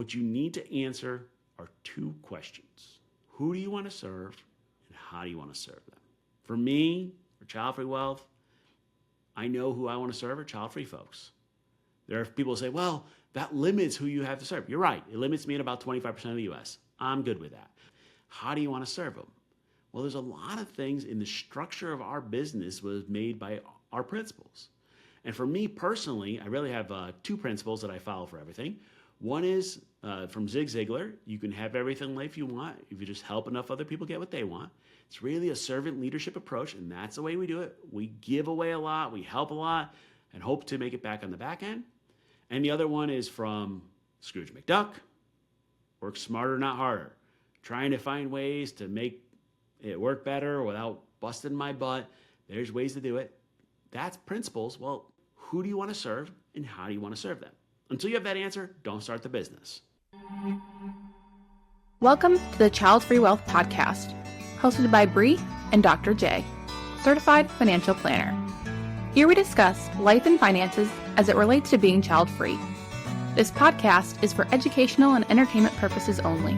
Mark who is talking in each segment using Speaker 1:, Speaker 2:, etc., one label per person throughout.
Speaker 1: what you need to answer are two questions. Who do you want to serve and how do you want to serve them? For me, for Childfree Wealth, I know who I want to serve are Childfree folks. There are people who say, well, that limits who you have to serve. You're right. It limits me at about 25% of the U.S. I'm good with that. How do you want to serve them? Well, there's a lot of things in the structure of our business was made by our principles. And for me personally, I really have two principles that I follow for everything. One is from Zig Ziglar. You can have everything in life you want if you just help enough other people get what they want. It's really a servant leadership approach, and that's the way we do it. We give away a lot, we help a lot, and hope to make it back on the back end. And the other one is from Scrooge McDuck. Work smarter, not harder. Trying to find ways to make it work better without busting my butt. There's ways to do it. That's principles. Well, who do you want to serve and how do you want to serve them? Until you have that answer, don't start the business.
Speaker 2: Welcome to the Childfree Wealth Podcast, hosted by Bree and Dr. J, Certified Financial Planner. Here we discuss life and finances as it relates to being child-free. This podcast is for educational and entertainment purposes only.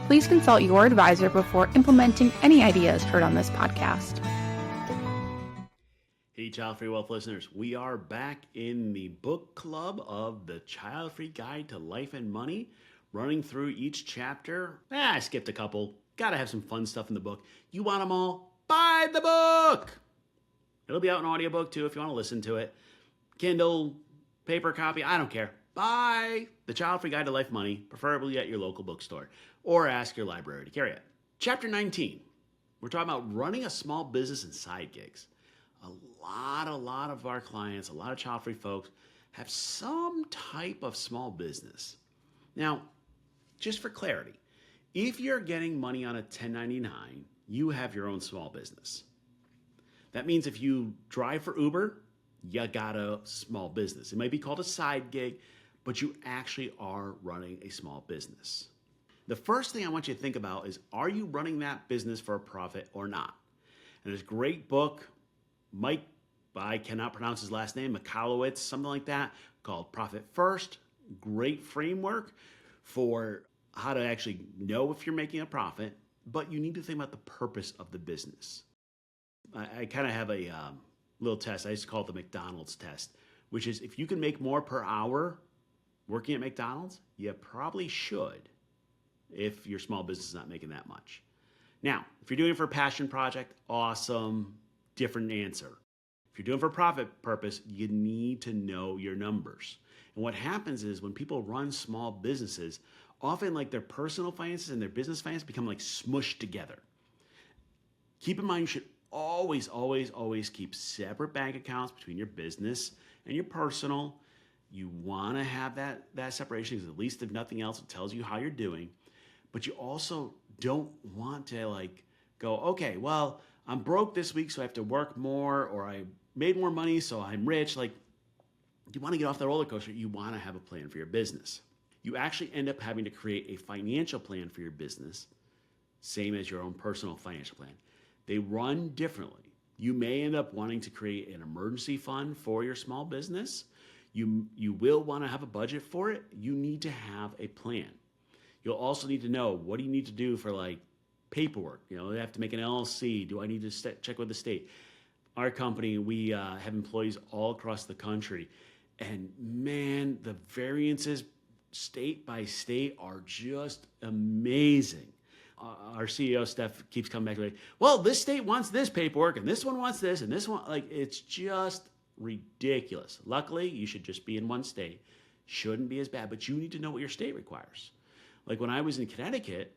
Speaker 2: Please consult your advisor before implementing any ideas heard on this podcast.
Speaker 1: Hey, Childfree Wealth listeners. We are back in the book club of the Childfree Guide to Life and Money, running through each chapter. I skipped a couple. Gotta have some fun stuff in the book. You want them all? Buy the book! It'll be out in audiobook too if you want to listen to it. Kindle, paper copy, I don't care. Buy the Childfree Guide to Life and Money, preferably at your local bookstore, or ask your library to carry it. Chapter 19, we're talking about running a small business and side gigs. A lot of our clients, a lot of child-free folks have some type of small business. Now, just for clarity, if you're getting money on a 1099, you have your own small business. That means if you drive for Uber, you got a small business. It might be called a side gig, but you actually are running a small business. The first thing I want you to think about is, are you running that business for a profit or not? And there's a great book, Mike, I cannot pronounce his last name, Mikalowicz, something like that, called Profit First. Great framework for how to actually know if you're making a profit, but you need to think about the purpose of the business. I kind of have a little test. I used to call it the McDonald's test, which is if you can make more per hour working at McDonald's, you probably should if your small business is not making that much. Now, if you're doing it for a passion project, awesome, different answer. If you're doing it for profit purpose, you need to know your numbers. And what happens is when people run small businesses, often like their personal finances and their business finances become like smushed together. Keep in mind, you should always keep separate bank accounts between your business and your personal. You want to have that separation because at least if nothing else, it tells you how you're doing. But you also don't want to like go, okay, well, I'm broke this week, so I have to work more, or I made more money, so I'm rich. Like, you want to get off the roller coaster. You want to have a plan for your business. You actually end up having to create a financial plan for your business, same as your own personal financial plan. They run differently. You may end up wanting to create an emergency fund for your small business. You will want to have a budget for it. You need to have a plan. You'll also need to know, what do you need to do for like paperwork? You know, they have to make an LLC. Do I need to check with the state? Our company, we have employees all across the country. And man, the variances state by state are just amazing. Our CEO, Steph, keeps coming back to me, well, this state wants this paperwork, and this one wants this, and this one, like, it's just ridiculous. Luckily, you should just be in one state. Shouldn't be as bad, but you need to know what your state requires. Like when I was in Connecticut,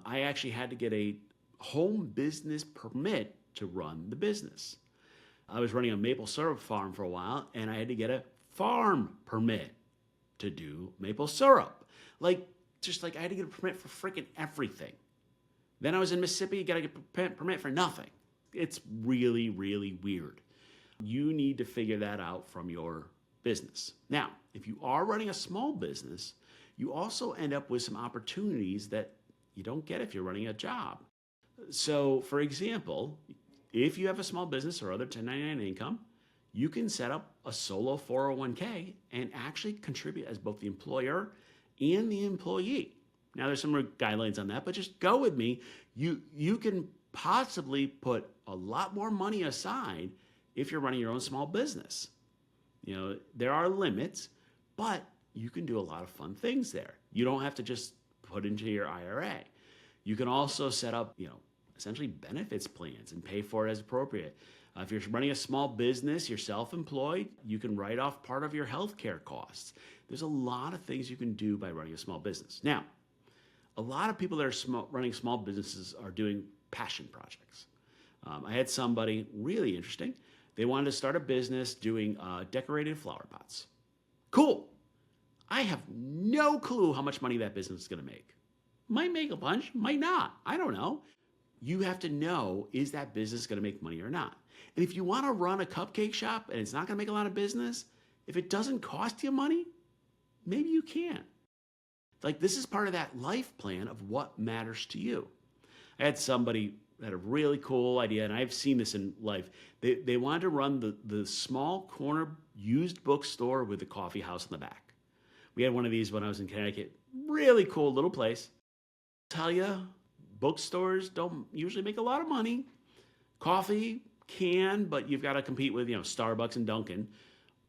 Speaker 1: I actually had to get a home business permit to run the business. I was running a maple syrup farm for a while, and I had to get a farm permit to do maple syrup. Like, just like I had to get a permit for freaking everything. Then I was in Mississippi, you got to get a permit for nothing. It's really, really weird. You need to figure that out from your business. Now, if you are running a small business, you also end up with some opportunities that you don't get if you're running a job. So, for example, if you have a small business or other 1099 income, you can set up a solo 401k and actually contribute as both the employer and the employee. Now there's some guidelines on that, but just go with me. You can possibly put a lot more money aside if you're running your own small business. There are limits, but you can do a lot of fun things there. You don't have to just put into your IRA. You can also set up, essentially benefits plans and pay for it as appropriate. If you're running a small business, you're self-employed, you can write off part of your healthcare costs. There's a lot of things you can do by running a small business. Now, a lot of people that are running small businesses are doing passion projects. I had somebody really interesting. They wanted to start a business doing decorated flower pots. Cool. I have no clue how much money that business is going to make. Might make a bunch, might not. I don't know. You have to know, is that business going to make money or not? And if you want to run a cupcake shop and it's not going to make a lot of business, if it doesn't cost you money, maybe you can. This is part of that life plan of what matters to you. I had somebody that had a really cool idea, and I've seen this in life. They wanted to run the small corner used bookstore with the coffee house in the back. We had one of these when I was in Connecticut. Really cool little place. Tell you, bookstores don't usually make a lot of money. Coffee can, but you've got to compete with, Starbucks and Dunkin'.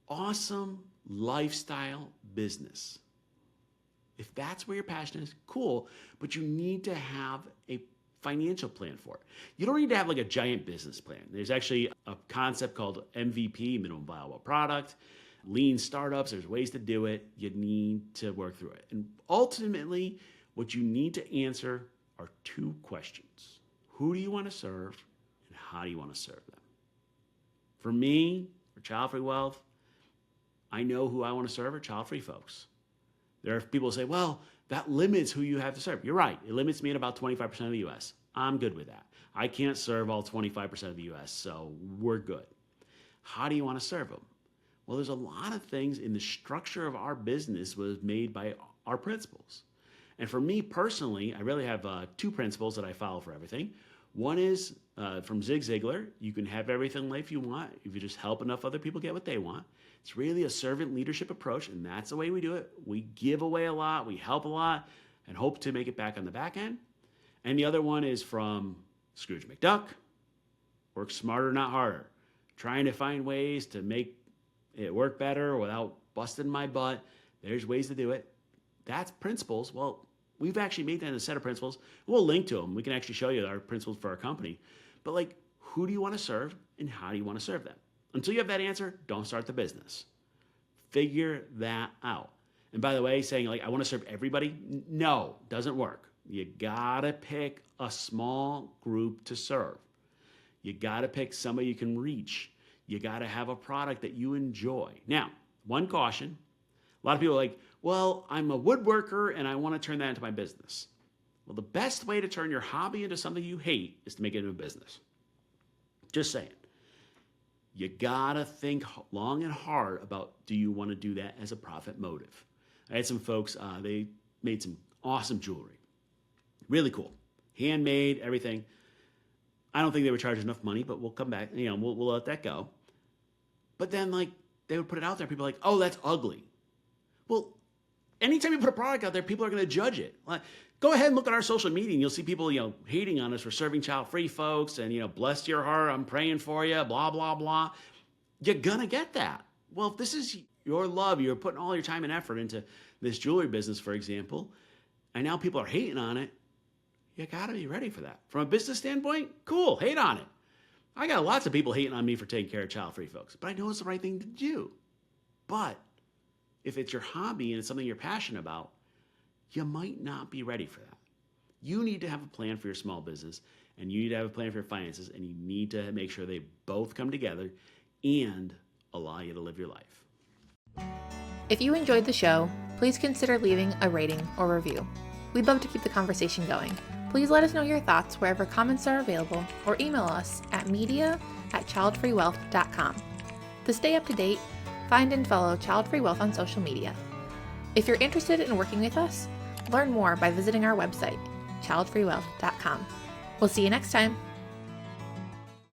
Speaker 1: Awesome lifestyle business. If that's where your passion is, cool, but you need to have a financial plan for it. You don't need to have a giant business plan. There's actually a concept called MVP, minimum viable product, lean startups. There's ways to do it. You need to work through it. And ultimately, what you need to answer are two questions. Who do you want to serve, and how do you want to serve them? For me, for Childfree Wealth, I know who I want to serve are Childfree folks. There are people who say, well, that limits who you have to serve. You're right. It limits me at about 25% of the U.S. I'm good with that. I can't serve all 25% of the U.S., so we're good. How do you want to serve them? Well, there's a lot of things in the structure of our business was made by our principles. And for me personally, I really have two principles that I follow for everything. One is from Zig Ziglar. You can have everything in life you want if you just help enough other people get what they want. It's really a servant leadership approach, and that's the way we do it. We give away a lot, we help a lot, and hope to make it back on the back end. And the other one is from Scrooge McDuck. Work smarter, not harder. Trying to find ways to make it work better without busting my butt. There's ways to do it. That's principles. Well, we've actually made that in a set of principles. We'll link to them. We can actually show you our principles for our company. But who do you want to serve, and how do you want to serve them? Until you have that answer, don't start the business. Figure that out. And by the way, saying I want to serve everybody, no, doesn't work. You gotta pick a small group to serve. You gotta pick somebody you can reach. You gotta have a product that you enjoy. Now, one caution. A lot of people are like, well, I'm a woodworker and I want to turn that into my business. Well, the best way to turn your hobby into something you hate is to make it into a business. Just saying. You gotta think long and hard about, do you want to do that as a profit motive? I had some folks, they made some awesome jewelry. Really cool. Handmade, everything. I don't think they were charging enough money, but we'll come back, we'll let that go. But then they would put it out there, people are like, oh, that's ugly. Well, anytime you put a product out there, people are going to judge it. Go ahead and look at our social media, and you'll see people, hating on us for serving child-free folks, and, bless your heart, I'm praying for you, blah, blah, blah. You're going to get that. Well, if this is your love, you're putting all your time and effort into this jewelry business, for example, and now people are hating on it, you got to be ready for that. From a business standpoint, cool, hate on it. I got lots of people hating on me for taking care of child-free folks, but I know it's the right thing to do. But if it's your hobby and it's something you're passionate about, you might not be ready for that. You need to have a plan for your small business, and you need to have a plan for your finances, and you need to make sure they both come together and allow you to live your life.
Speaker 2: If you enjoyed the show, please consider leaving a rating or review. We'd love to keep the conversation going. Please let us know your thoughts wherever comments are available, or email us at media@childfreewealth.com. To stay up to date, find and follow Childfree Wealth on social media. If you're interested in working with us, learn more by visiting our website, childfreewealth.com. We'll see you next time.